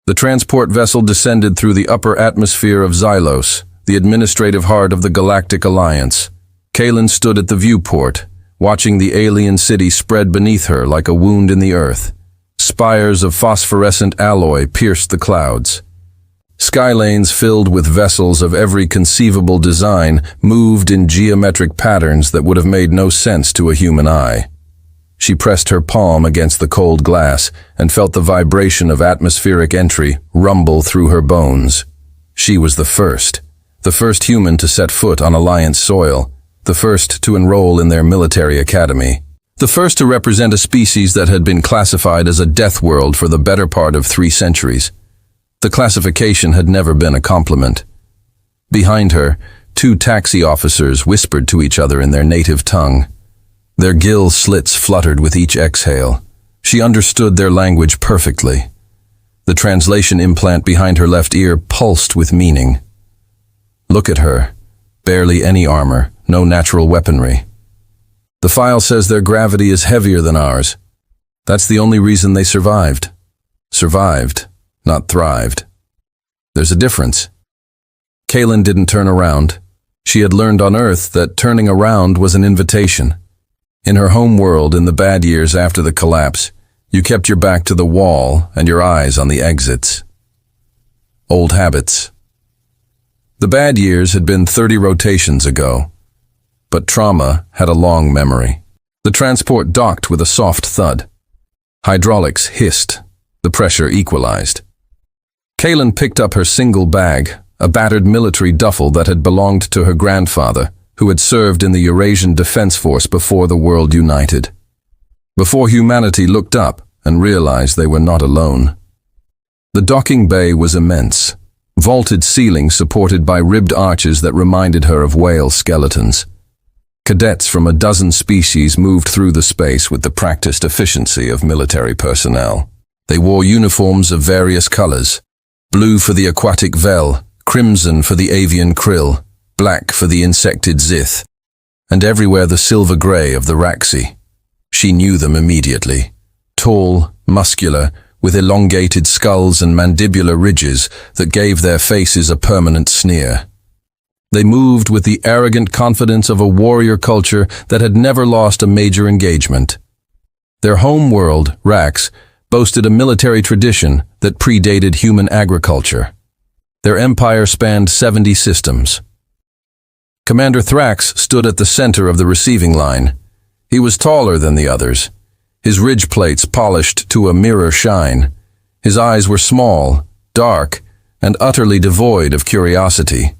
The transport vessel descended through the upper atmosphere of Xylos, the administrative heart of the Galactic Alliance. Kaelin stood at the viewport, watching the alien city spread beneath her like a wound in the earth. Spires of phosphorescent alloy pierced the clouds. Skylanes filled with vessels of every conceivable design moved in geometric patterns that would have made no sense to a human eye. She pressed her palm against the cold glass and felt the vibration of atmospheric entry rumble through her bones. She was the first human to set foot on Alliance soil, the first to enroll in their military academy, the first to represent a species that had been classified as a Deathworld for the better part of 3 centuries. The classification had never been a compliment. Behind her, 2 taxi officers whispered to each other in their native tongue. Their gill slits fluttered with each exhale. She understood their language perfectly. The translation implant behind her left ear pulsed with meaning. Look at her. Barely any armor, no natural weaponry. The file says their gravity is heavier than ours. That's the only reason they survived. Survived, not thrived. There's a difference. Kaelin didn't turn around. She had learned on Earth that turning around was an invitation. In her home world in the bad years after the collapse, you kept your back to the wall and your eyes on the exits. Old habits. The bad years had been 30 rotations ago, but trauma had a long memory. The transport docked with a soft thud. Hydraulics hissed. The pressure equalized. Kaelin picked up her single bag, a battered military duffel that had belonged to her grandfather, who had served in the Eurasian Defense Force before the world united. Before humanity looked up and realized they were not alone. The docking bay was immense, vaulted ceiling supported by ribbed arches that reminded her of whale skeletons. Cadets from a dozen species moved through the space with the practiced efficiency of military personnel. They wore uniforms of various colors: blue for the aquatic vel, crimson for the avian krill, black for the insectid zith, and everywhere the silver gray of the raxi. She knew them immediately. Tall, muscular, with elongated skulls and mandibular ridges that gave their faces a permanent sneer. They moved with the arrogant confidence of a warrior culture that had never lost a major engagement. Their home world, Rax, boasted a military tradition that predated human agriculture. Their empire spanned 70 systems. Commander Thrax stood at the center of the receiving line. He was taller than the others, his ridge plates polished to a mirror shine. His eyes were small, dark, and utterly devoid of curiosity.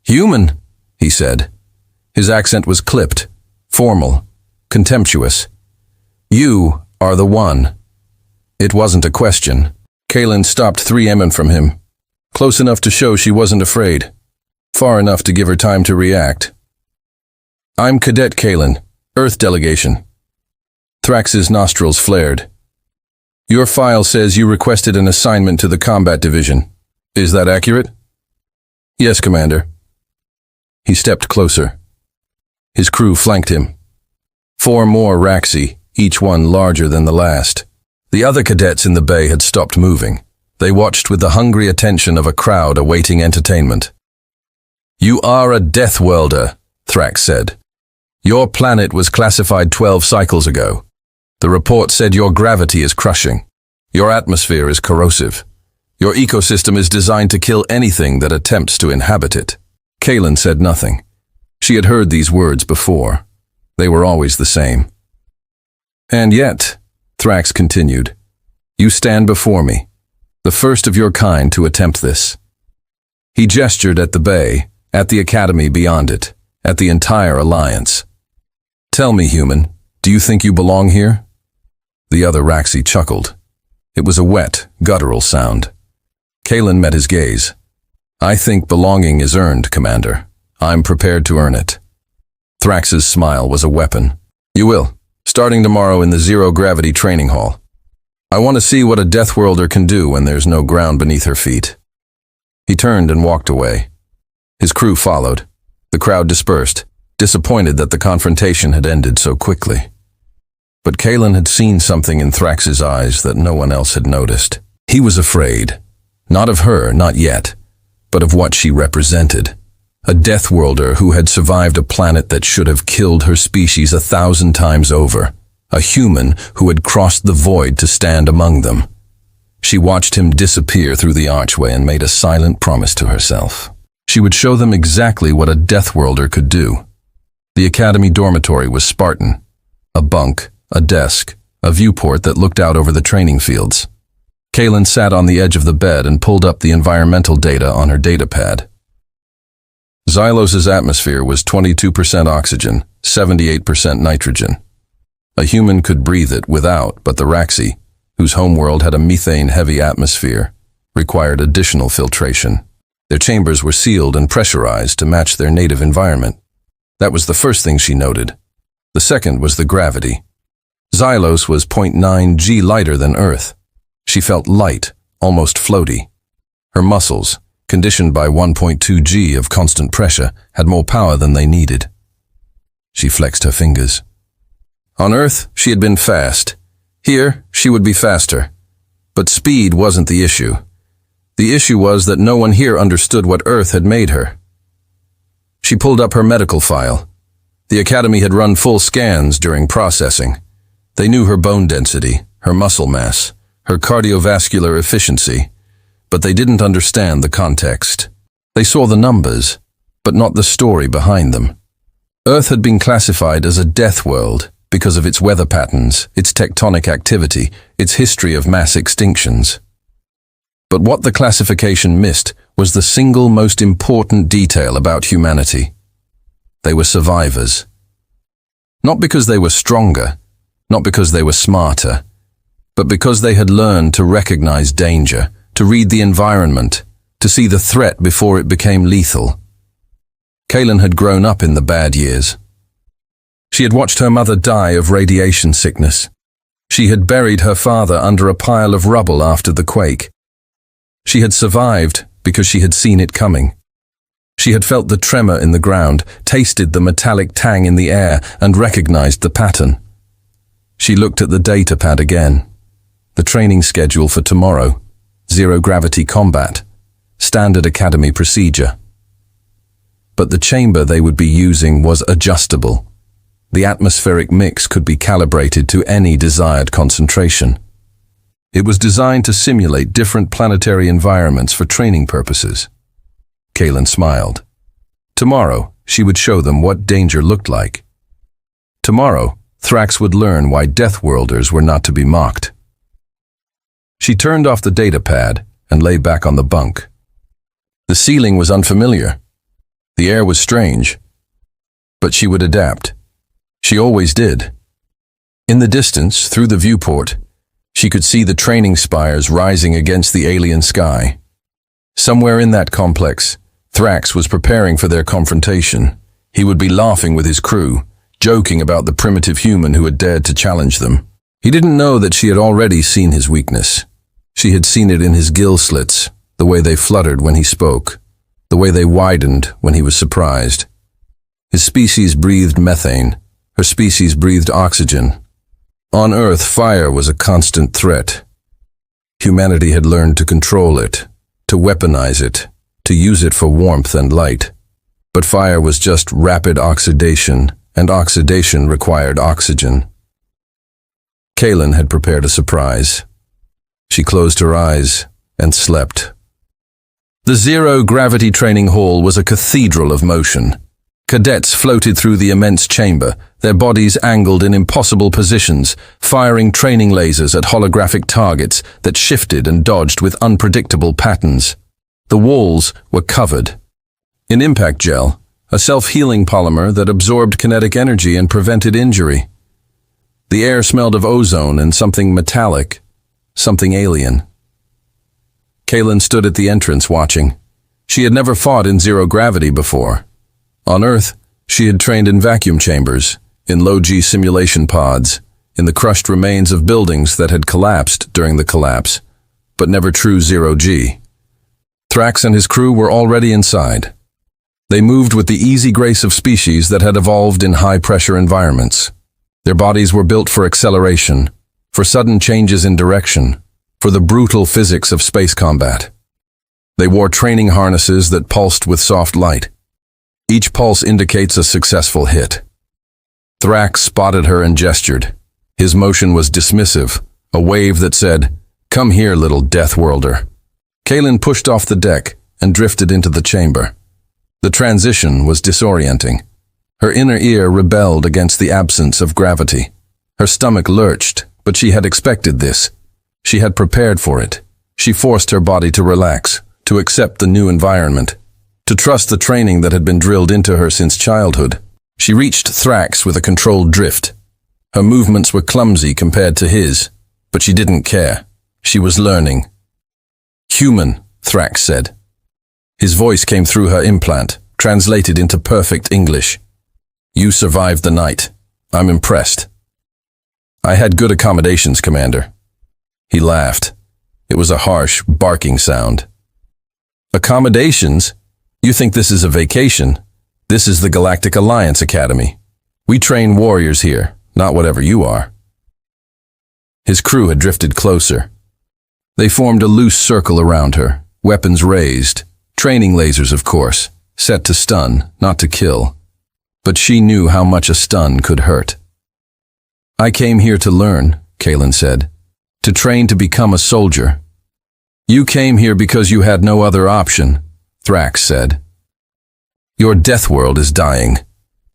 "Human," he said. His accent was clipped, formal, contemptuous. "You are the one." It wasn't a question. Kaelin stopped 3 mm from him, close enough to show she wasn't afraid, far enough to give her time to react. "I'm Cadet Kaelin, Earth delegation." Thrax's nostrils flared. "Your file says you requested an assignment to the combat division. Is that accurate?" "Yes, Commander." He stepped closer. His crew flanked him. 4 more Raxi, each one larger than the last. The other cadets in the bay had stopped moving. They watched with the hungry attention of a crowd awaiting entertainment. "You are a Deathworlder," Thrax said. "Your planet was classified 12 cycles ago. The report said your gravity is crushing. Your atmosphere is corrosive. Your ecosystem is designed to kill anything that attempts to inhabit it." Kaelin said nothing. She had heard these words before. They were always the same. "And yet," Thrax continued, "you stand before me, the first of your kind to attempt this." He gestured at the bay, at the academy beyond it, at the entire alliance. "Tell me, human, do you think you belong here?" The other Raxi chuckled. It was a wet, guttural sound. Kaelin met his gaze. "I think belonging is earned, Commander. I'm prepared to earn it." Thrax's smile was a weapon. "You will, starting tomorrow in the zero-gravity training hall. I want to see what a Deathworlder can do when there's no ground beneath her feet." He turned and walked away. His crew followed. The crowd dispersed, disappointed that the confrontation had ended so quickly. But Kaelin had seen something in Thrax's eyes that no one else had noticed. He was afraid. Not of her, not yet, but of what she represented. A Deathworlder who had survived a planet that should have killed her species 1,000 times over. A human who had crossed the void to stand among them. She watched him disappear through the archway and made a silent promise to herself. She would show them exactly what a Deathworlder could do. The academy dormitory was Spartan. A bunk, a desk, a viewport that looked out over the training fields. Kaylin sat on the edge of the bed and pulled up the environmental data on her datapad. Xylos's atmosphere was 22% oxygen, 78% nitrogen. A human could breathe it without, but the Raxi, whose homeworld had a methane-heavy atmosphere, required additional filtration. Their chambers were sealed and pressurized to match their native environment. That was the first thing she noted. The second was the gravity. Xylos was 0.9 g lighter than Earth. She felt light, almost floaty. Her muscles, conditioned by 1.2 g of constant pressure, had more power than they needed. She flexed her fingers. On Earth, she had been fast. Here, she would be faster. But speed wasn't the issue. The issue was that no one here understood what Earth had made her. She pulled up her medical file. The academy had run full scans during processing. They knew her bone density, her muscle mass, her cardiovascular efficiency, but they didn't understand the context. They saw the numbers, but not the story behind them. Earth had been classified as a death world because of its weather patterns, its tectonic activity, its history of mass extinctions. But what the classification missed was the single most important detail about humanity. They were survivors. Not because they were stronger, not because they were smarter, but because they had learned to recognize danger, to read the environment, to see the threat before it became lethal. Kaylin had grown up in the bad years. She had watched her mother die of radiation sickness. She had buried her father under a pile of rubble after the quake. She had survived because she had seen it coming. She had felt the tremor in the ground, tasted the metallic tang in the air, and recognized the pattern. She looked at the datapad again. The training schedule for tomorrow. Zero-gravity combat. Standard academy procedure. But the chamber they would be using was adjustable. The atmospheric mix could be calibrated to any desired concentration. It was designed to simulate different planetary environments for training purposes. Kaylin smiled. Tomorrow, she would show them what danger looked like. Tomorrow, Thrax would learn why Deathworlders were not to be mocked. She turned off the datapad and lay back on the bunk. The ceiling was unfamiliar. The air was strange. But she would adapt. She always did. In the distance, through the viewport, she could see the training spires rising against the alien sky. Somewhere in that complex, Thrax was preparing for their confrontation. He would be laughing with his crew, joking about the primitive human who had dared to challenge them. He didn't know that she had already seen his weakness. She had seen it in his gill slits, the way they fluttered when he spoke, the way they widened when he was surprised. His species breathed methane. Her species breathed oxygen. On Earth, fire was a constant threat. Humanity had learned to control it, to weaponize it, to use it for warmth and light. But fire was just rapid oxidation, and oxidation required oxygen. Kaylin had prepared a surprise. She closed her eyes and slept. The zero-gravity training hall was a cathedral of motion. Cadets floated through the immense chamber, their bodies angled in impossible positions, firing training lasers at holographic targets that shifted and dodged with unpredictable patterns. The walls were covered in impact gel, a self-healing polymer that absorbed kinetic energy and prevented injury. The air smelled of ozone and something metallic, something alien. Kaylin stood at the entrance watching. She had never fought in zero-gravity before. On Earth, she had trained in vacuum chambers, in low-G simulation pods, in the crushed remains of buildings that had collapsed during the collapse, but never true zero-G. Thrax and his crew were already inside. They moved with the easy grace of species that had evolved in high-pressure environments. Their bodies were built for acceleration, for sudden changes in direction, for the brutal physics of space combat. They wore training harnesses that pulsed with soft light. Each pulse indicates a successful hit. Thrax spotted her and gestured. His motion was dismissive, a wave that said, "Come here, little Deathworlder." Kaylin pushed off the deck and drifted into the chamber. The transition was disorienting. Her inner ear rebelled against the absence of gravity. Her stomach lurched, but she had expected this. She had prepared for it. She forced her body to relax, to accept the new environment, to trust the training that had been drilled into her since childhood. She reached Thrax with a controlled drift. Her movements were clumsy compared to his, but she didn't care. She was learning. "Human," Thrax said. His voice came through her implant, translated into perfect English. "You survived the night. I'm impressed." "I had good accommodations, Commander." He laughed. It was a harsh, barking sound. "Accommodations? You think this is a vacation? This is the Galactic Alliance Academy. We train warriors here, not whatever you are." His crew had drifted closer. They formed a loose circle around her, weapons raised, training lasers, of course, set to stun, not to kill. But she knew how much a stun could hurt. "I came here to learn," Kaylin said, "to train to become a soldier." "You came here because you had no other option," Thrax said. "Your Deathworld is dying.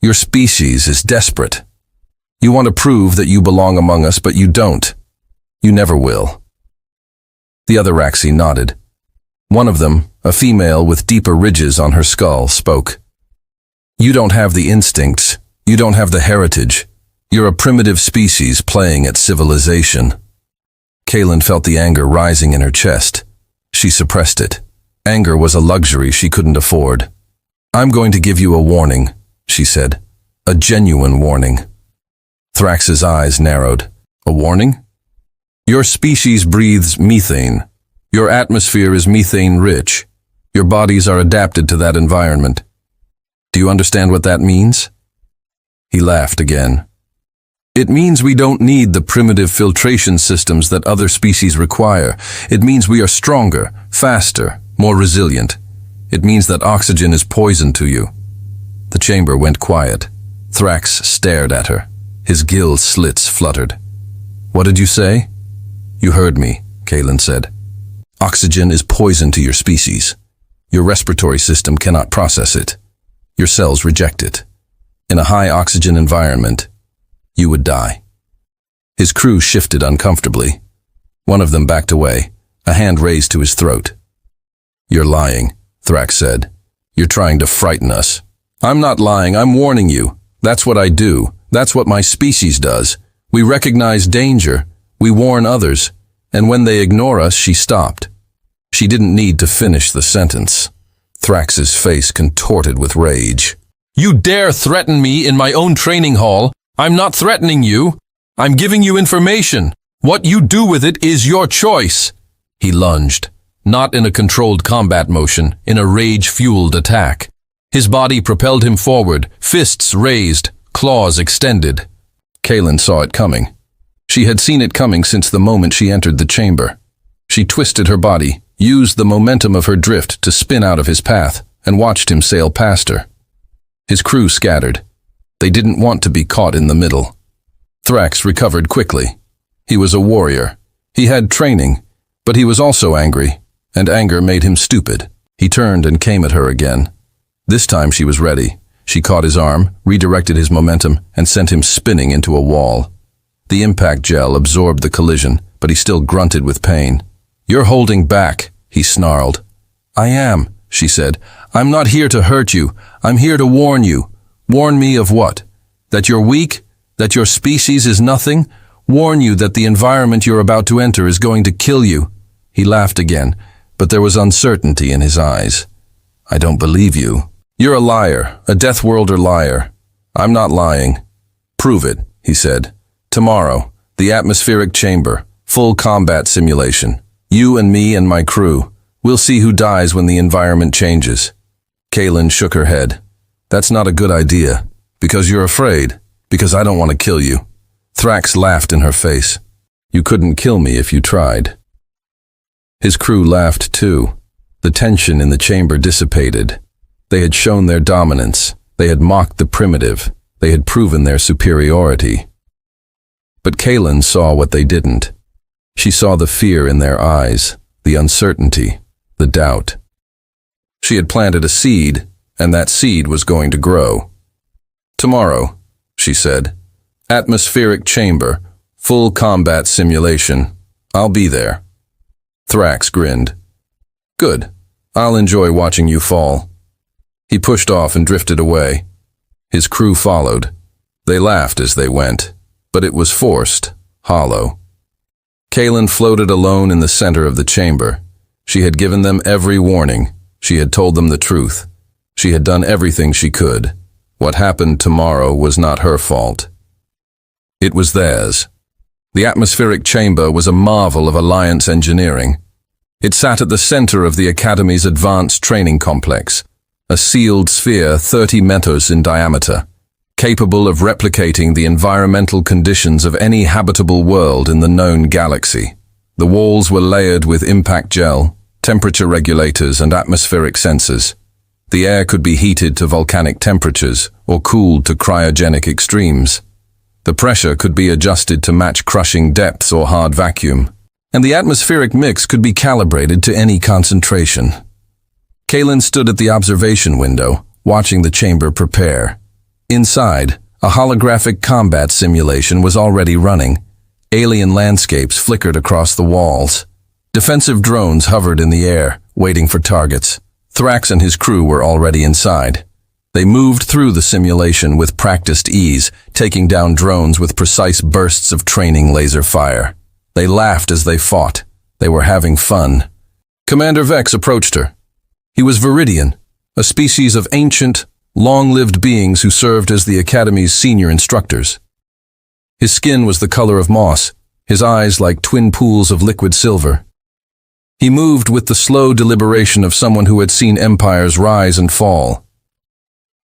Your species is desperate. You want to prove that you belong among us, but you don't. You never will." The other Raxi nodded. One of them, a female with deeper ridges on her skull, spoke. "You don't have the instincts. You don't have the heritage. You're a primitive species playing at civilization." Kaylin felt the anger rising in her chest. She suppressed it. Anger was a luxury she couldn't afford. "I'm going to give you a warning," she said. "A genuine warning." Thrax's eyes narrowed. "A warning?" "Your species breathes methane. Your atmosphere is methane-rich. Your bodies are adapted to that environment. Do you understand what that means?" He laughed again. "It means we don't need the primitive filtration systems that other species require. It means we are stronger, faster, more resilient. It means that oxygen is poison to you." The chamber went quiet. Thrax stared at her. His gill slits fluttered. "What did you say?" "You heard me," Kaylin said. "Oxygen is poison to your species. Your respiratory system cannot process it. Your cells reject it. In a high-oxygen environment, you would die." His crew shifted uncomfortably. One of them backed away, a hand raised to his throat. "You're lying," Thrax said. "You're trying to frighten us." "I'm not lying, I'm warning you. That's what I do. That's what my species does. We recognize danger. We warn others. And when they ignore us," she stopped. She didn't need to finish the sentence. Thrax's face contorted with rage. "You dare threaten me in my own training hall? I'm not threatening you. I'm giving you information. What you do with it is your choice." He lunged, not in a controlled combat motion, in a rage-fueled attack. His body propelled him forward, fists raised, claws extended. Kaylin saw it coming. She had seen it coming since the moment she entered the chamber. She twisted her body, used the momentum of her drift to spin out of his path, and watched him sail past her. His crew scattered. They didn't want to be caught in the middle. Thrax recovered quickly. He was a warrior. He had training, but he was also angry, and anger made him stupid. He turned and came at her again. This time she was ready. She caught his arm, redirected his momentum, and sent him spinning into a wall. The impact gel absorbed the collision, but he still grunted with pain. "You're holding back," he snarled. "I am," she said. "I'm not here to hurt you. I'm here to warn you." "Warn me of what? That you're weak? That your species is nothing? Warn you that the environment you're about to enter is going to kill you." He laughed again, but there was uncertainty in his eyes. "I don't believe you." "You're a liar, a Deathworlder liar." "I'm not lying." "Prove it," he said. "Tomorrow, the atmospheric chamber, full combat simulation. You and me and my crew. We'll see who dies when the environment changes." Kaylin shook her head. "That's not a good idea. Because you're afraid. Because I don't want to kill you." Thrax laughed in her face. "You couldn't kill me if you tried." His crew laughed too. The tension in the chamber dissipated. They had shown their dominance. They had mocked the primitive. They had proven their superiority. But Kaylin saw what they didn't. She saw the fear in their eyes, the uncertainty, the doubt. She had planted a seed, and that seed was going to grow. "Tomorrow," she said. "Atmospheric chamber, full combat simulation. I'll be there." Thrax grinned. "Good. I'll enjoy watching you fall." He pushed off and drifted away. His crew followed. They laughed as they went, but it was forced, hollow. Kaylin floated alone in the center of the chamber. She had given them every warning. She had told them the truth. She had done everything she could. What happened tomorrow was not her fault. It was theirs. The atmospheric chamber was a marvel of Alliance engineering. It sat at the center of the Academy's advanced training complex, a sealed sphere 30 meters in diameter, capable of replicating the environmental conditions of any habitable world in the known galaxy. The walls were layered with impact gel, temperature regulators, and atmospheric sensors. The air could be heated to volcanic temperatures or cooled to cryogenic extremes. The pressure could be adjusted to match crushing depths or hard vacuum, and the atmospheric mix could be calibrated to any concentration. Kaylin stood at the observation window, watching the chamber prepare. Inside, a holographic combat simulation was already running. Alien landscapes flickered across the walls. Defensive drones hovered in the air, waiting for targets. Thrax and his crew were already inside. They moved through the simulation with practiced ease, taking down drones with precise bursts of training laser fire. They laughed as they fought. They were having fun. Commander Vex approached her. He was Viridian, a species of ancient, long-lived beings who served as the Academy's senior instructors. His skin was the color of moss, his eyes like twin pools of liquid silver. He moved with the slow deliberation of someone who had seen empires rise and fall.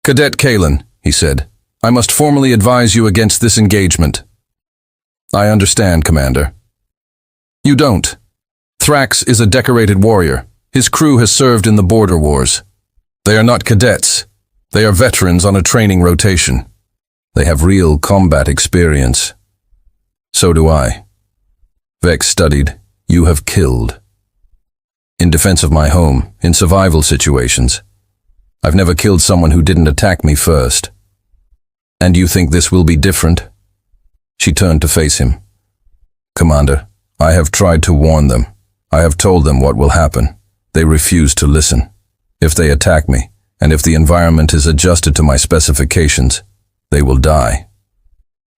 "Cadet Kaylin," he said, "I must formally advise you against this engagement." "I understand, Commander." "You don't. Thrax is a decorated warrior. His crew has served in the border wars. They are not cadets. They are veterans on a training rotation. They have real combat experience. So do I." Vex studied. "You have killed. In defense of my home, in survival situations. I've never killed someone who didn't attack me first. And you think this will be different?" She turned to face him. "Commander, I have tried to warn them. I have told them what will happen. They refuse to listen. If they attack me, and if the environment is adjusted to my specifications, they will die."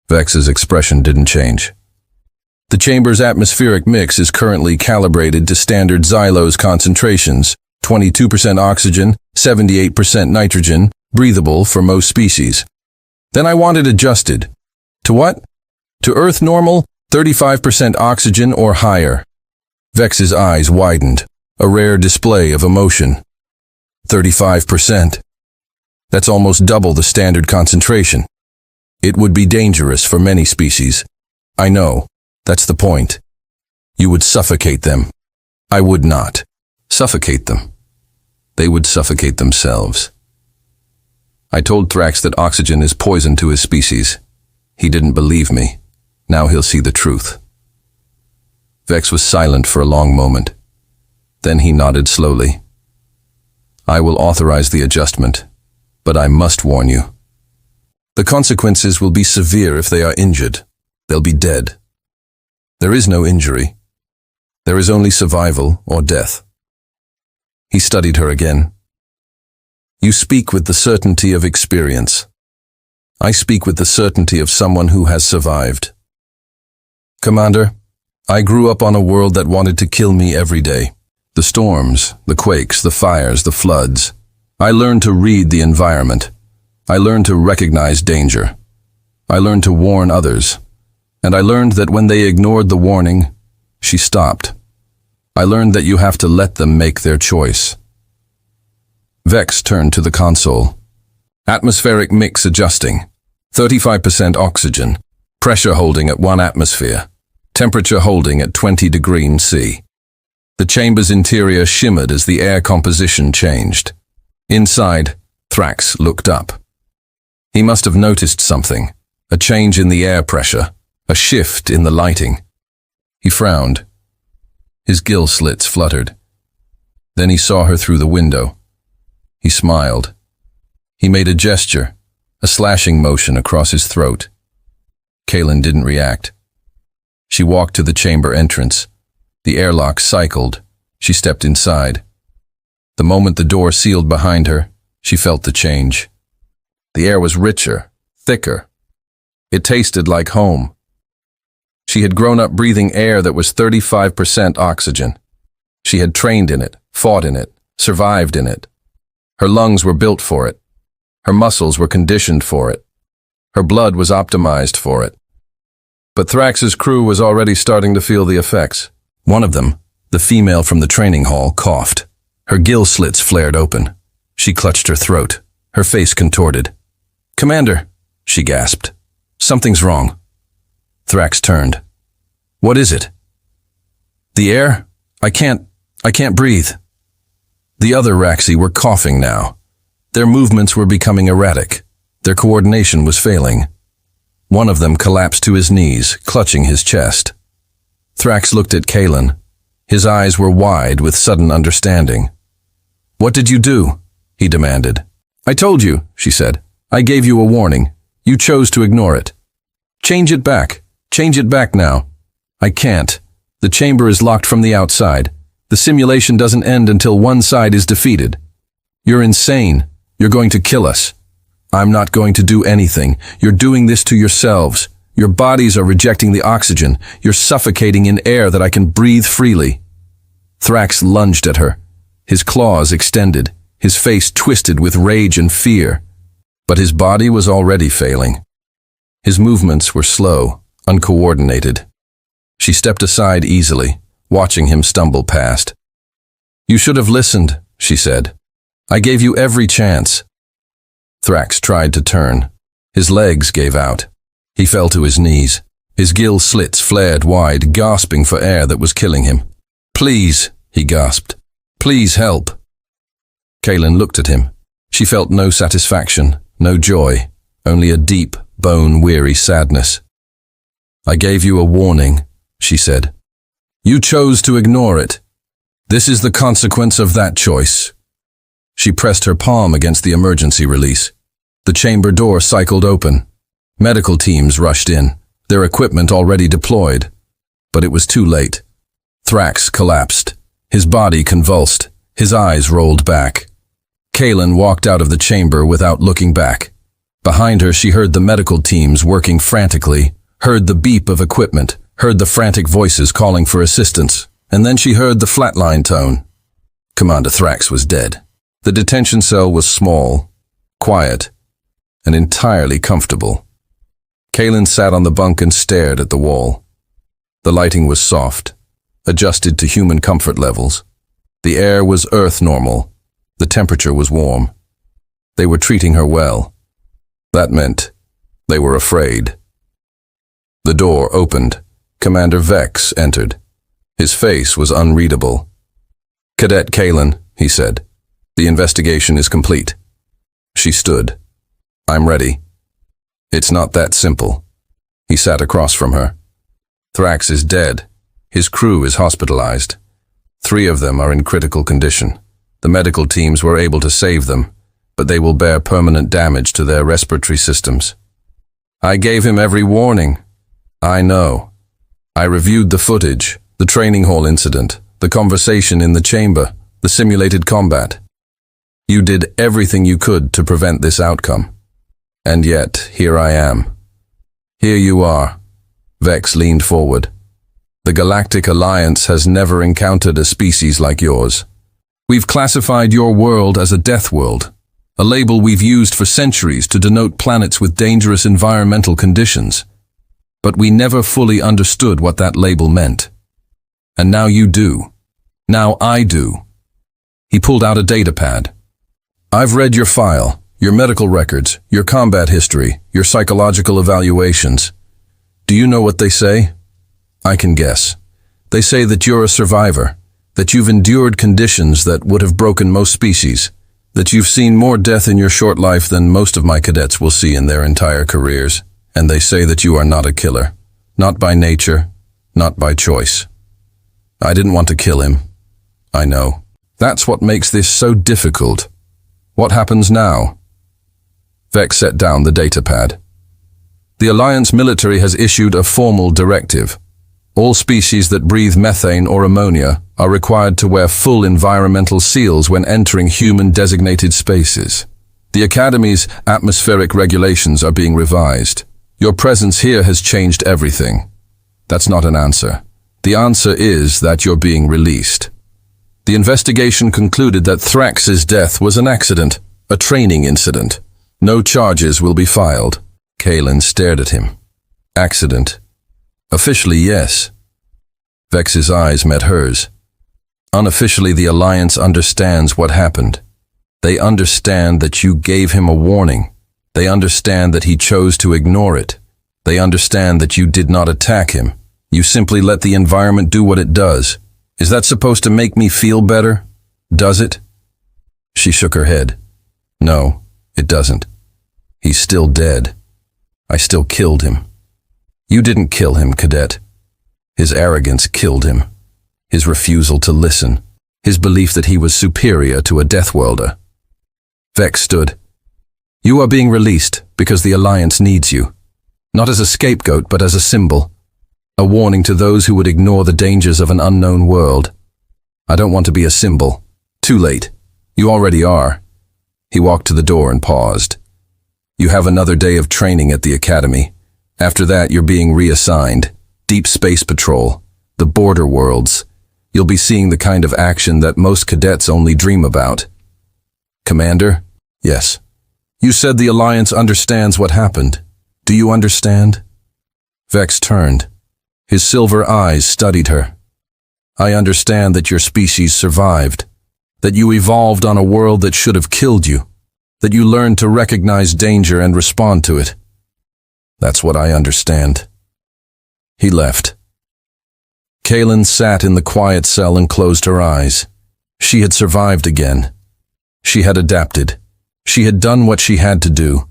Vex's expression didn't change. "The chamber's atmospheric mix is currently calibrated to standard xylose concentrations, 22% oxygen, 78% nitrogen, breathable for most species. Then I want it adjusted. To what? To Earth normal, 35% oxygen or higher." Vex's eyes widened, a rare display of emotion. 35%. That's almost double the standard concentration. It would be dangerous for many species. I know. That's the point. You would suffocate them. I would not. Suffocate them. They would suffocate themselves. I told Thrax that oxygen is poison to his species. He didn't believe me. Now he'll see the truth." Vex was silent for a long moment. Then he nodded slowly. "I will authorize the adjustment, but I must warn you. The consequences will be severe if they are injured. They'll be dead. There is no injury. There is only survival or death." He studied her again. "You speak with the certainty of experience. I speak with the certainty of someone who has survived. Commander, I grew up on a world that wanted to kill me every day. The storms, the quakes, the fires, the floods. I learned to read the environment. I learned to recognize danger. I learned to warn others. And I learned that when they ignored the warning, she stopped. I learned that you have to let them make their choice." Vex turned to the console. "Atmospheric mix adjusting. 35% oxygen. Pressure holding at 1 atmosphere. Temperature holding at 20 degrees C." The chamber's interior shimmered as the air composition changed. Inside, Thrax looked up. He must have noticed something, a change in the air pressure, a shift in the lighting. He frowned. His gill slits fluttered. Then he saw her through the window. He smiled. He made a gesture, a slashing motion across his throat. Kaelin didn't react. She walked to the chamber entrance. The airlock cycled. She stepped inside. The moment the door sealed behind her, she felt the change. The air was richer, thicker. It tasted like home. She had grown up breathing air that was 35% oxygen. She had trained in it, fought in it, survived in it. Her lungs were built for it. Her muscles were conditioned for it. Her blood was optimized for it. But Thrax's crew was already starting to feel the effects. One of them, the female from the training hall, coughed. Her gill slits flared open. She clutched her throat, her face contorted. "Commander," she gasped. "Something's wrong." Thrax turned. "What is it?" "The air? I can't breathe." The other Raxi were coughing now. Their movements were becoming erratic. Their coordination was failing. One of them collapsed to his knees, clutching his chest. Thrax looked at Kaelin. His eyes were wide with sudden understanding. "What did you do?" he demanded. "I told you," she said. "I gave you a warning. You chose to ignore it. Change it back. Change it back now." "I can't. The chamber is locked from the outside. The simulation doesn't end until one side is defeated." "You're insane. You're going to kill us." "I'm not going to do anything. You're doing this to yourselves. Your bodies are rejecting the oxygen. You're suffocating in air that I can breathe freely." Thrax lunged at her. His claws extended, his face twisted with rage and fear. But his body was already failing. His movements were slow, uncoordinated. She stepped aside easily, watching him stumble past. "You should have listened," she said. "I gave you every chance." Thrax tried to turn. His legs gave out. He fell to his knees. His gill slits flared wide, gasping for air that was killing him. "Please," he gasped. "Please help." Kaelin looked at him. She felt no satisfaction, no joy, only a deep, bone-weary sadness. "I gave you a warning," she said. "You chose to ignore it. This is the consequence of that choice." She pressed her palm against the emergency release. The chamber door cycled open. Medical teams rushed in, their equipment already deployed. But it was too late. Thrax collapsed. His body convulsed. His eyes rolled back. Kaelin walked out of the chamber without looking back. Behind her she heard the medical teams working frantically, heard the beep of equipment, heard the frantic voices calling for assistance, and then she heard the flatline tone. Commander Thrax was dead. The detention cell was small, quiet, and entirely comfortable. Kaelin sat on the bunk and stared at the wall. The lighting was soft, adjusted to human comfort levels. The air was Earth normal. The temperature was warm. They were treating her well. That meant they were afraid. The door opened. Commander Vex entered. His face was unreadable. "Cadet Kaelin," he said. "The investigation is complete." She stood. "I'm ready." "It's not that simple." He sat across from her. "Thrax is dead. His crew is hospitalized. 3 of them are in critical condition. The medical teams were able to save them, but they will bear permanent damage to their respiratory systems." "I gave him every warning." "I know. I reviewed the footage, the training hall incident, the conversation in the chamber, the simulated combat. You did everything you could to prevent this outcome. And yet, here I am. Here you are." Vex leaned forward. "The Galactic Alliance has never encountered a species like yours. We've classified your world as a Deathworld, a label we've used for centuries to denote planets with dangerous environmental conditions. But we never fully understood what that label meant. And now you do. Now I do." He pulled out a data pad. "I've read your file, your medical records, your combat history, your psychological evaluations. Do you know what they say?" "I can guess. They say that you're a survivor, that you've endured conditions that would have broken most species, that you've seen more death in your short life than most of my cadets will see in their entire careers, and they say that you are not a killer. Not by nature, not by choice. I didn't want to kill him. I know. That's what makes this so difficult. What happens now? Vex set down the datapad. The Alliance military has issued a formal directive. All species that breathe methane or ammonia are required to wear full environmental seals when entering human-designated spaces. The Academy's atmospheric regulations are being revised. Your presence here has changed everything. That's not an answer. The answer is that you're being released. The investigation concluded that Thrax's death was an accident, a training incident. No charges will be filed. Kaelin stared at him. Accident. Officially, yes. Vex's eyes met hers. Unofficially, the Alliance understands what happened. They understand that you gave him a warning. They understand that he chose to ignore it. They understand that you did not attack him. You simply let the environment do what it does. Is that supposed to make me feel better? Does it? She shook her head. No, it doesn't. He's still dead. I still killed him. You didn't kill him, Cadet. His arrogance killed him. His refusal to listen. His belief that he was superior to a Deathworlder. Vex stood. You are being released because the Alliance needs you. Not as a scapegoat, but as a symbol. A warning to those who would ignore the dangers of an unknown world. I don't want to be a symbol. Too late. You already are. He walked to the door and paused. You have another day of training at the Academy. After that, you're being reassigned. Deep Space Patrol. The border worlds. You'll be seeing the kind of action that most cadets only dream about. Commander? Yes. You said the Alliance understands what happened. Do you understand? Vex turned. His silver eyes studied her. I understand that your species survived. That you evolved on a world that should have killed you. That you learned to recognize danger and respond to it. That's what I understand. He left. Kaelin sat in the quiet cell and closed her eyes. She had survived again. She had adapted. She had done what she had to do.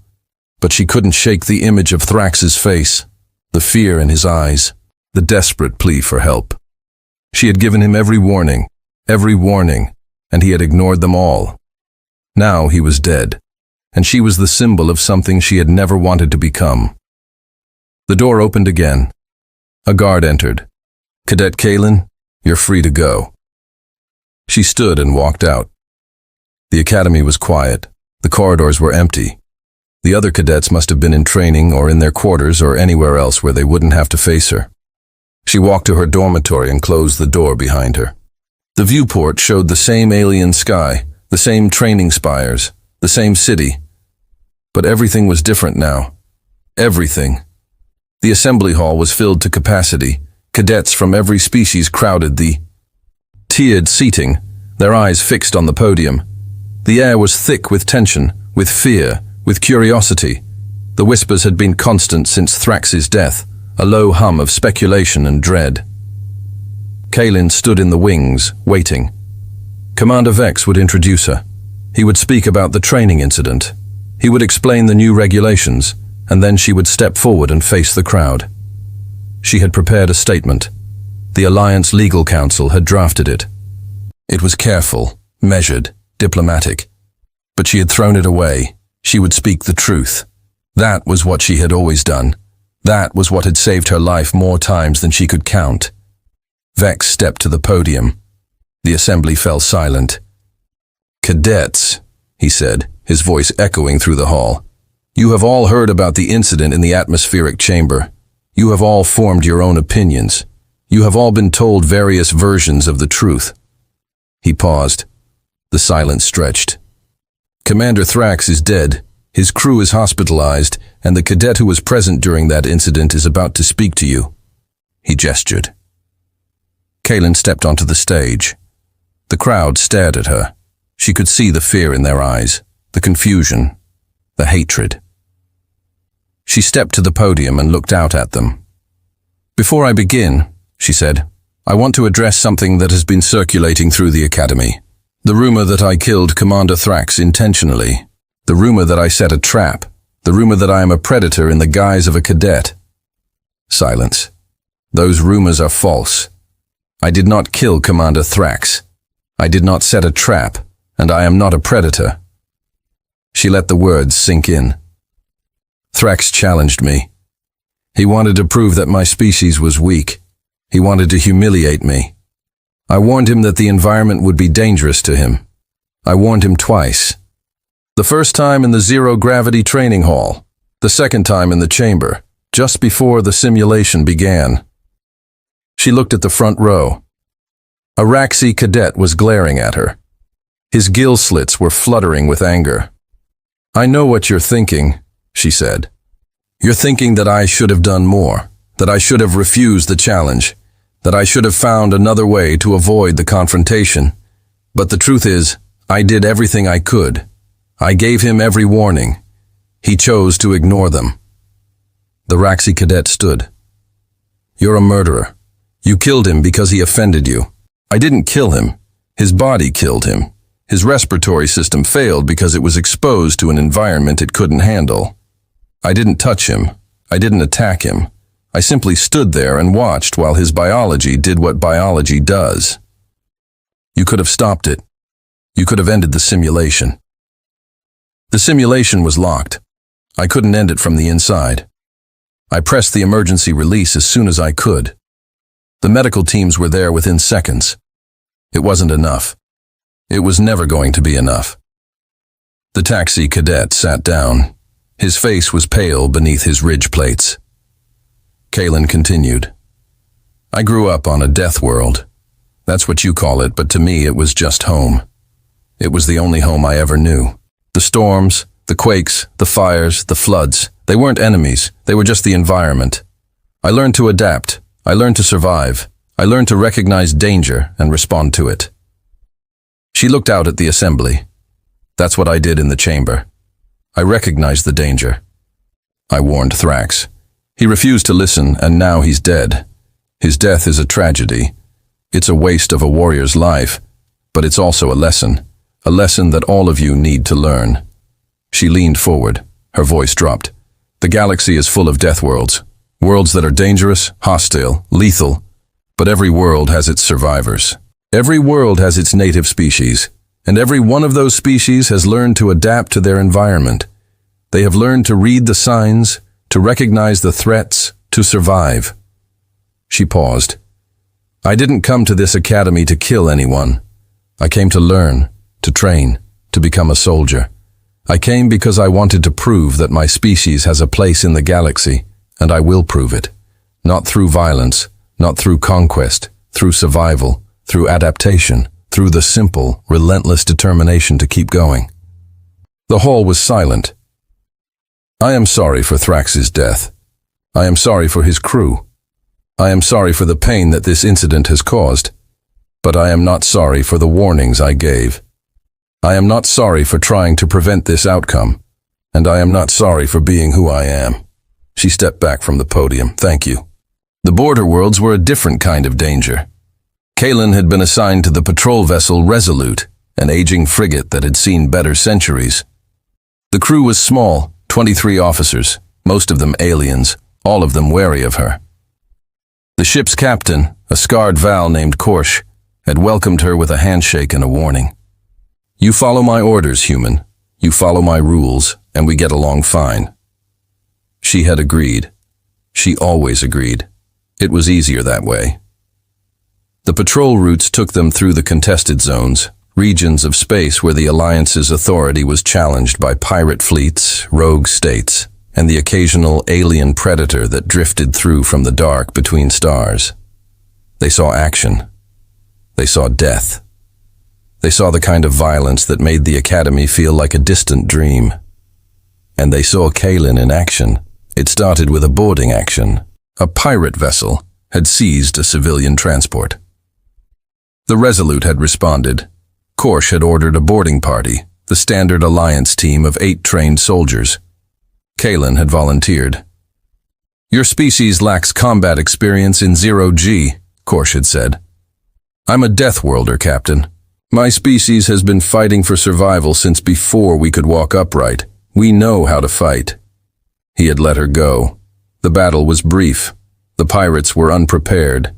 But she couldn't shake the image of Thrax's face, the fear in his eyes, the desperate plea for help. She had given him every warning, and he had ignored them all. Now he was dead, and she was the symbol of something she had never wanted to become. The door opened again. A guard entered. Cadet Kaelin, you're free to go. She stood and walked out. The Academy was quiet. The corridors were empty. The other cadets must have been in training or in their quarters or anywhere else where they wouldn't have to face her. She walked to her dormitory and closed the door behind her. The viewport showed the same alien sky, the same training spires, the same city. But everything was different now. Everything. The assembly hall was filled to capacity. Cadets from every species crowded the tiered seating, their eyes fixed on the podium. The air was thick with tension, with fear, with curiosity. The whispers had been constant since Thrax's death, a low hum of speculation and dread. Kaelin stood in the wings, waiting. Commander Vex would introduce her. He would speak about the training incident. He would explain the new regulations, and then she would step forward and face the crowd. She had prepared a statement. The Alliance Legal Council had drafted it. It was careful, measured, diplomatic. But she had thrown it away. She would speak the truth. That was what she had always done. That was what had saved her life more times than she could count. Vex stepped to the podium. The assembly fell silent. Cadets, he said, his voice echoing through the hall. You have all heard about the incident in the atmospheric chamber. You have all formed your own opinions. You have all been told various versions of the truth. He paused. The silence stretched. Commander Thrax is dead. His crew is hospitalized, and the cadet who was present during that incident is about to speak to you. He gestured. Kaelin stepped onto the stage. The crowd stared at her. She could see the fear in their eyes, the confusion, the hatred. She stepped to the podium and looked out at them. Before I begin, she said, I want to address something that has been circulating through the Academy. The rumor that I killed Commander Thrax intentionally. The rumor that I set a trap. The rumor that I am a predator in the guise of a cadet. Silence. Those rumors are false. I did not kill Commander Thrax. I did not set a trap, and I am not a predator. She let the words sink in. Thrax challenged me. He wanted to prove that my species was weak. He wanted to humiliate me. I warned him that the environment would be dangerous to him. I warned him twice. The first time in the zero-gravity training hall. The second time in the chamber, just before the simulation began. She looked at the front row. A Raxi cadet was glaring at her. His gill slits were fluttering with anger. I know what you're thinking, she said. You're thinking that I should have done more, that I should have refused the challenge, that I should have found another way to avoid the confrontation. But the truth is, I did everything I could. I gave him every warning. He chose to ignore them. The Raxi cadet stood. You're a murderer. You killed him because he offended you. I didn't kill him. His body killed him. His respiratory system failed because it was exposed to an environment it couldn't handle. I didn't touch him. I didn't attack him. I simply stood there and watched while his biology did what biology does. You could have stopped it. You could have ended the simulation. The simulation was locked. I couldn't end it from the inside. I pressed the emergency release as soon as I could. The medical teams were there within seconds. It wasn't enough. It was never going to be enough. The taxi cadet sat down. His face was pale beneath his ridge plates. Kalen continued. I grew up on a death world. That's what you call it, but to me it was just home. It was the only home I ever knew. The storms, the quakes, the fires, the floods, they weren't enemies, they were just the environment. I learned to adapt. I learned to survive. I learned to recognize danger and respond to it. She looked out at the assembly. That's what I did in the chamber. I recognized the danger. I warned Thrax. He refused to listen, and now he's dead. His death is a tragedy. It's a waste of a warrior's life, but it's also a lesson that all of you need to learn. She leaned forward. Her voice dropped. The galaxy is full of death worlds. Worlds that are dangerous, hostile, lethal, but every world has its survivors. Every world has its native species, and every one of those species has learned to adapt to their environment. They have learned to read the signs, to recognize the threats, to survive. She paused. I didn't come to this academy to kill anyone. I came to learn, to train, to become a soldier. I came because I wanted to prove that my species has a place in the galaxy, and I will prove it. Not through violence, not through conquest, through survival, through adaptation, through the simple, relentless determination to keep going. The hall was silent. I am sorry for Thrax's death. I am sorry for his crew. I am sorry for the pain that this incident has caused. But I am not sorry for the warnings I gave. I am not sorry for trying to prevent this outcome. And I am not sorry for being who I am. She stepped back from the podium. Thank you. The border worlds were a different kind of danger. Kalen had been assigned to the patrol vessel Resolute, an aging frigate that had seen better centuries. The crew was small, 23 officers, most of them aliens, all of them wary of her. The ship's captain, a scarred Val named Korsh, had welcomed her with a handshake and a warning. You follow my orders, human. You follow my rules, and we get along fine. She had agreed. She always agreed. It was easier that way. The patrol routes took them through the contested zones, regions of space where the Alliance's authority was challenged by pirate fleets, rogue states, and the occasional alien predator that drifted through from the dark between stars. They saw action. They saw death. They saw the kind of violence that made the Academy feel like a distant dream. And they saw Kalen in action. It started with a boarding action. A pirate vessel had seized a civilian transport. The Resolute had responded. Korsh had ordered a boarding party, the standard Alliance team of 8 trained soldiers. Kalen had volunteered. Your species lacks combat experience in 0G, Korsh had said. I'm a Deathworlder, Captain. My species has been fighting for survival since before we could walk upright. We know how to fight. He had let her go. The battle was brief. The pirates were unprepared.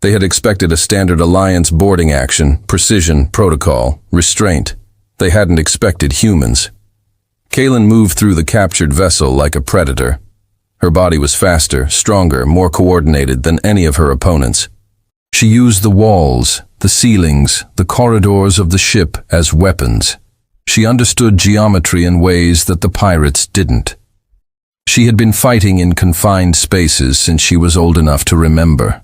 They had expected a standard Alliance boarding action, precision, protocol, restraint. They hadn't expected humans. Kaylin moved through the captured vessel like a predator. Her body was faster, stronger, more coordinated than any of her opponents. She used the walls, the ceilings, the corridors of the ship as weapons. She understood geometry in ways that the pirates didn't. She had been fighting in confined spaces since she was old enough to remember.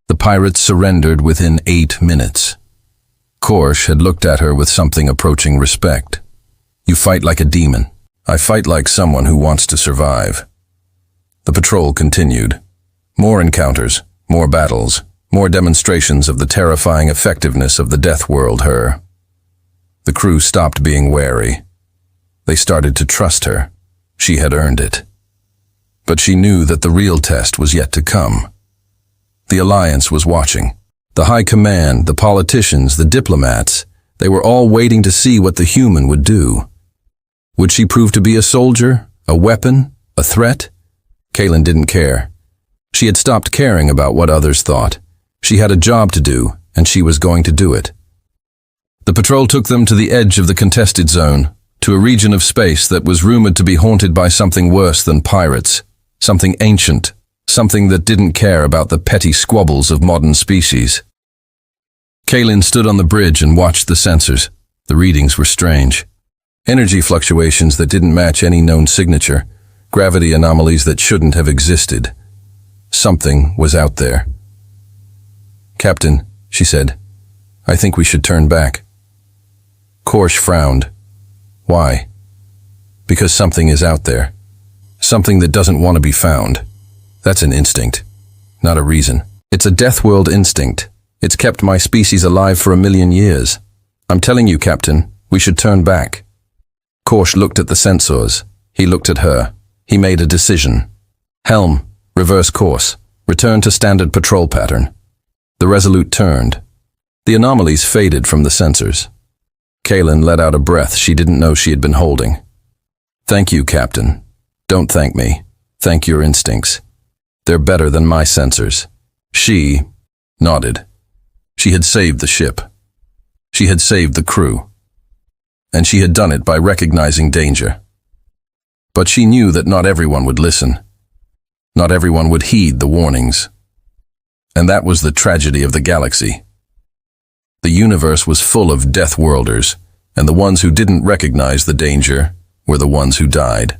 The pirates surrendered within 8 minutes. Korsh had looked at her with something approaching respect. You fight like a demon. I fight like someone who wants to survive. The patrol continued. More encounters, more battles, more demonstrations of the terrifying effectiveness of the Deathworld her. The crew stopped being wary. They started to trust her. She had earned it. But she knew that the real test was yet to come. The Alliance was watching. The High Command, the politicians, the diplomats, they were all waiting to see what the human would do. Would she prove to be a soldier, a weapon, a threat? Kaylin didn't care. She had stopped caring about what others thought. She had a job to do, and she was going to do it. The patrol took them to the edge of the contested zone, to a region of space that was rumored to be haunted by something worse than pirates, something ancient, something that didn't care about the petty squabbles of modern species. Kaylin stood on the bridge and watched the sensors. The readings were strange. Energy fluctuations that didn't match any known signature, gravity anomalies that shouldn't have existed. Something was out there. Captain, she said, I think we should turn back. Korsh frowned. Why? Because something is out there. Something that doesn't want to be found. That's an instinct, not a reason. It's a Deathworld instinct. It's kept my species alive for 1,000,000 years. I'm telling you, Captain, we should turn back. Korsh looked at the sensors. He looked at her. He made a decision. Helm, reverse course. Return to standard patrol pattern. The Resolute turned. The anomalies faded from the sensors. Kaylin let out a breath she didn't know she had been holding. Thank you, Captain. Don't thank me. Thank your instincts. They're better than my sensors. She nodded. She had saved the ship. She had saved the crew. And she had done it by recognizing danger. But she knew that not everyone would listen. Not everyone would heed the warnings. And that was the tragedy of the galaxy. The universe was full of Deathworlders, and the ones who didn't recognize the danger were the ones who died.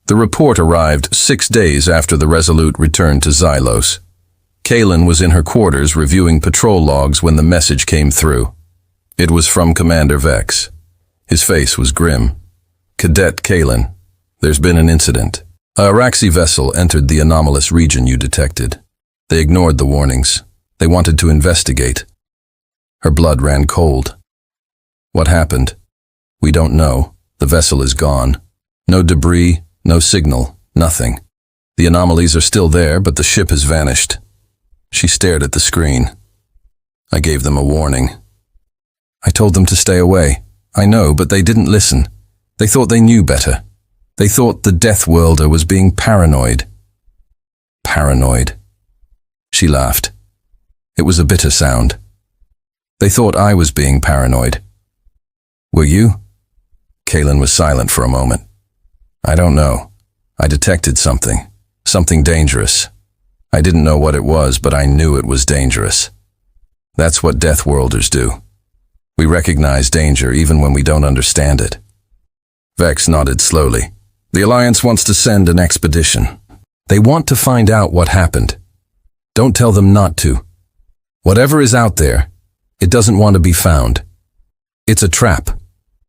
The report arrived 6 days after the Resolute returned to Xylos. Kaylin was in her quarters reviewing patrol logs when the message came through. It was from Commander Vex. His face was grim. Cadet Kaylin, there's been an incident. A Araxi vessel entered the anomalous region you detected. They ignored the warnings. They wanted to investigate. Her blood ran cold. What happened? We don't know. The vessel is gone. No debris, no signal, nothing. The anomalies are still there, but the ship has vanished. She stared at the screen. I gave them a warning. I told them to stay away. I know, but they didn't listen. They thought they knew better. They thought the Deathworlder was being paranoid. Paranoid. She laughed. It was a bitter sound. They thought I was being paranoid. Were you? Kaylin was silent for a moment. I don't know. I detected something. Something dangerous. I didn't know what it was, but I knew it was dangerous. That's what Deathworlders do. We recognize danger even when we don't understand it. Vex nodded slowly. The Alliance wants to send an expedition. They want to find out what happened. Don't tell them not to. Whatever is out there, it doesn't want to be found. It's a trap.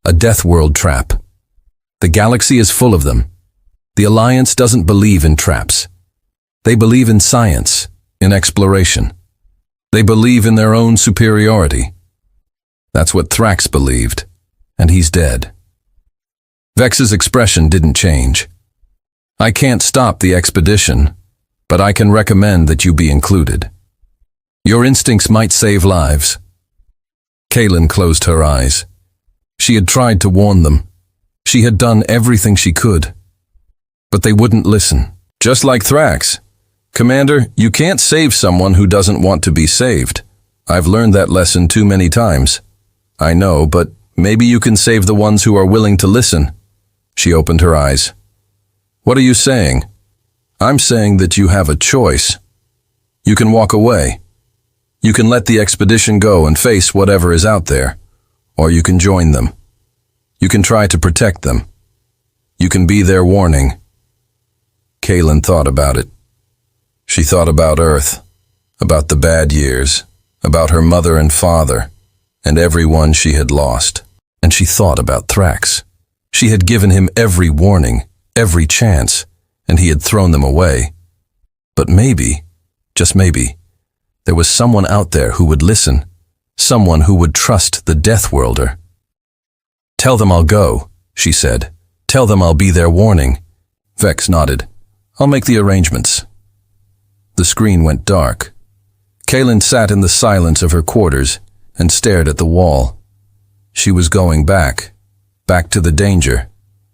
A Deathworld trap. The galaxy is full of them. The Alliance doesn't believe in traps. They believe in science, in exploration. They believe in their own superiority. That's what Thrax believed, and he's dead. Vex's expression didn't change. I can't stop the expedition, but I can recommend that you be included. Your instincts might save lives. Kaylin closed her eyes. She had tried to warn them. She had done everything she could. But they wouldn't listen. Just like Thrax. Commander, you can't save someone who doesn't want to be saved. I've learned that lesson too many times. I know, but maybe you can save the ones who are willing to listen. She opened her eyes. What are you saying? I'm saying that you have a choice. You can walk away. You can let the expedition go and face whatever is out there, or you can join them. You can try to protect them. You can be their warning. Kaylin thought about it. She thought about Earth, about the bad years, about her mother and father, and everyone she had lost. And she thought about Thrax. She had given him every warning, every chance, and he had thrown them away. But maybe, just maybe, there was someone out there who would listen, someone who would trust the Deathworlder. Tell them I'll go, she said. Tell them I'll be their warning. Vex nodded. I'll make the arrangements. The screen went dark. Kaylin sat in the silence of her quarters and stared at the wall. She was going back to the danger,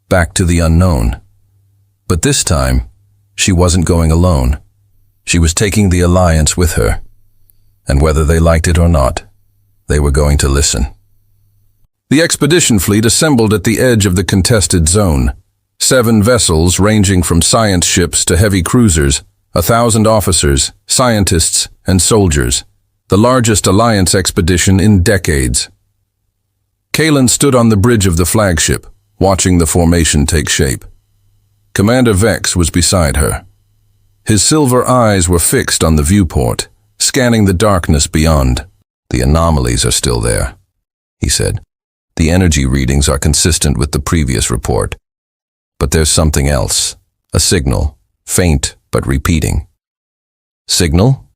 back to the unknown. But this time, she wasn't going alone. She was taking the Alliance with her. And whether they liked it or not, they were going to listen. The expedition fleet assembled at the edge of the contested zone. 7 vessels ranging from science ships to heavy cruisers, 1,000 officers, scientists, and soldiers. The largest Alliance expedition in decades. Kaylin stood on the bridge of the flagship, watching the formation take shape. Commander Vex was beside her. His silver eyes were fixed on the viewport, scanning the darkness beyond. The anomalies are still there, he said. The energy readings are consistent with the previous report. But there's something else. A signal, faint but repeating. Signal?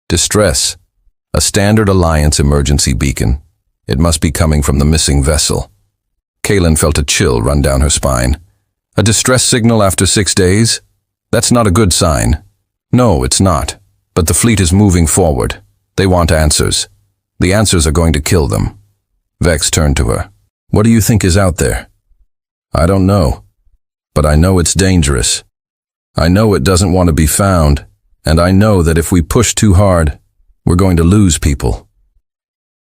Distress. A standard Alliance emergency beacon. It must be coming from the missing vessel. Kaylin felt a chill run down her spine. A distress signal after 6 days? That's not a good sign. No, it's not. But the fleet is moving forward. They want answers. The answers are going to kill them. Vex turned to her. What do you think is out there? I don't know. But I know it's dangerous. I know it doesn't want to be found. And I know that if we push too hard, we're going to lose people.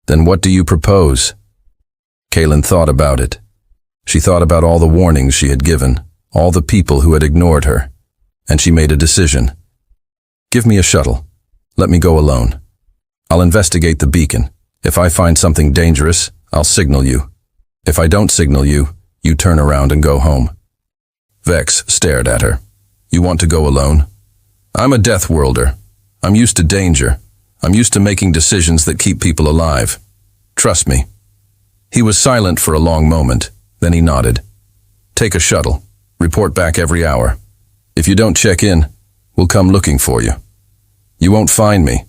Then what do you propose? Kaylin thought about it. She thought about all the warnings she had given, all the people who had ignored her, and she made a decision. Give me a shuttle. Let me go alone. I'll investigate the beacon. If I find something dangerous, I'll signal you. If I don't signal you, you turn around and go home. Vex stared at her. You want to go alone? I'm a Deathworlder. I'm used to danger. I'm used to making decisions that keep people alive. Trust me. He was silent for a long moment. Then he nodded. Take a shuttle. Report back every hour. If you don't check in, we'll come looking for you. You won't find me,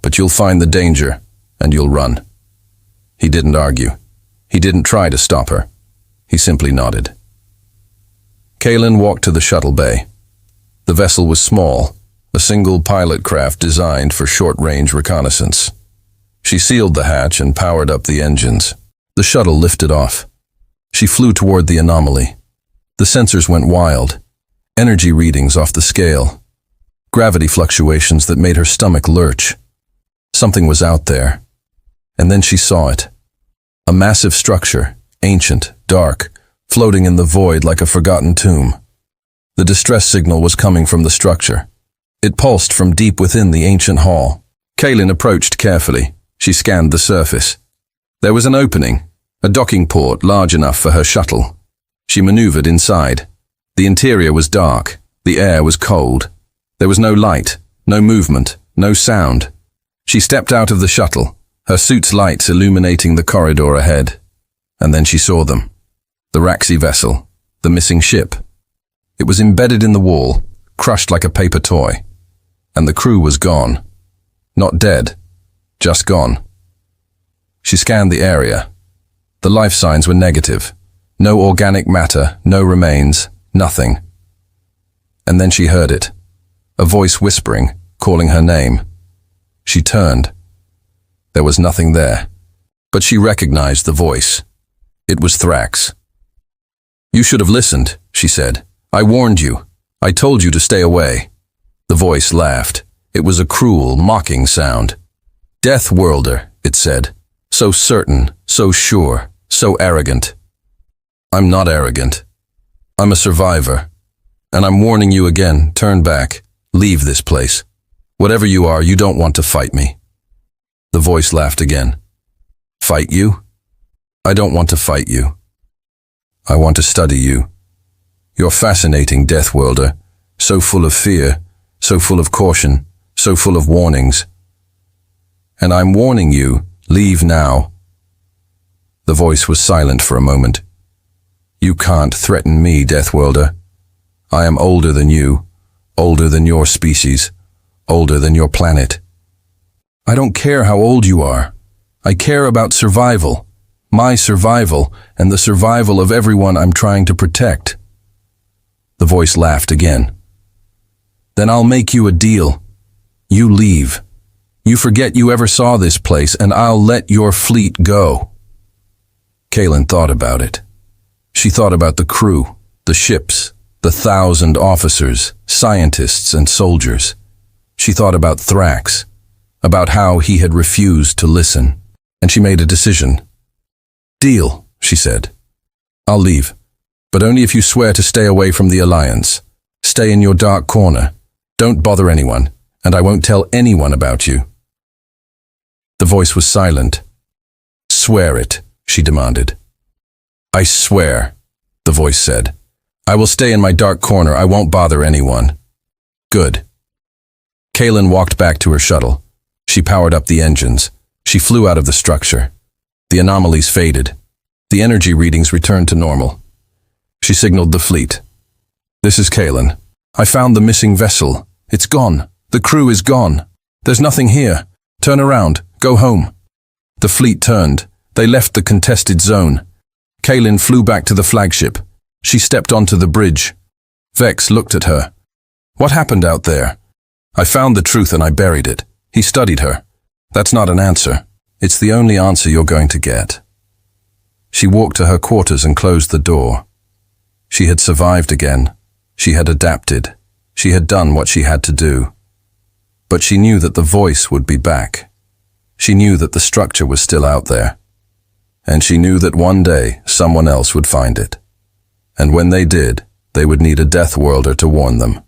but you'll find the danger, and you'll run. He didn't argue. He didn't try to stop her. He simply nodded. Kaylin walked to the shuttle bay. The vessel was small, a single pilot craft designed for short-range reconnaissance. She sealed the hatch and powered up the engines. The shuttle lifted off. She flew toward the anomaly. The sensors went wild. Energy readings off the scale. Gravity fluctuations that made her stomach lurch. Something was out there. And then she saw it. A massive structure, ancient, dark, floating in the void like a forgotten tomb. The distress signal was coming from the structure. It pulsed from deep within the ancient hall. Kaylin approached carefully. She scanned the surface. There was an opening, a docking port large enough for her shuttle. She maneuvered inside. The interior was dark. The air was cold. There was no light, no movement, no sound. She stepped out of the shuttle, her suit's lights illuminating the corridor ahead. And then she saw them. The Raxi vessel, the missing ship. It was embedded in the wall, crushed like a paper toy. And the crew was gone. Not dead, just gone. She scanned the area. The life signs were negative. No organic matter, no remains, nothing. And then she heard it. A voice whispering, calling her name. She turned. There was nothing there. But she recognized the voice. It was Thrax. "You should have listened," she said. "I warned you. I told you to stay away." The voice laughed. It was a cruel, mocking sound. "Deathworlder," it said. "So certain, so sure, so arrogant." "I'm not arrogant. I'm a survivor. And I'm warning you again, turn back. Leave this place. Whatever you are, you don't want to fight me." The voice laughed again. "Fight you? I don't want to fight you. I want to study you. You're fascinating, Deathworlder, so full of fear, so full of caution, so full of warnings. And I'm warning you, leave now." The voice was silent for a moment. "You can't threaten me, Deathworlder. I am older than you, older than your species, older than your planet. I don't care how old you are. I care about survival, my survival, and the survival of everyone I'm trying to protect." The voice laughed again. "Then I'll make you a deal. You leave. You forget you ever saw this place, and I'll let your fleet go." Kaylin thought about it. She thought about the crew, the ships, the 1,000 officers, scientists, and soldiers. She thought about Thrax, about how he had refused to listen, and she made a decision. "Deal," she said. "I'll leave, but only if you swear to stay away from the Alliance. Stay in your dark corner. Don't bother anyone, and I won't tell anyone about you." The voice was silent. "Swear it," she demanded. "I swear," the voice said. "I will stay in my dark corner. I won't bother anyone." "Good." Kaylin walked back to her shuttle. She powered up the engines. She flew out of the structure. The anomalies faded. The energy readings returned to normal. She signaled the fleet. "This is Kaylin. I found the missing vessel. It's gone. The crew is gone. There's nothing here. Turn around. Go home." The fleet turned. They left the contested zone. Kaylin flew back to the flagship. She stepped onto the bridge. Vex looked at her. "What happened out there?" "I found the truth and I buried it." He studied her. "That's not an answer. It's the only answer you're going to get." She walked to her quarters and closed the door. She had survived again. She had adapted. She had done what she had to do. But she knew that the voice would be back. She knew that the structure was still out there. And she knew that one day someone else would find it. And when they did, they would need a Deathworlder to warn them.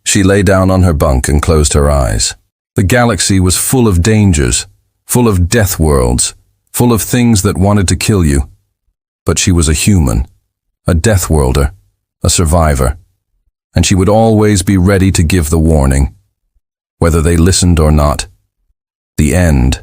She lay down on her bunk and closed her eyes. The galaxy was full of dangers, full of death worlds, full of things that wanted to kill you. But she was a human, a Deathworlder, a survivor, and she would always be ready to give the warning. Whether they listened or not, the end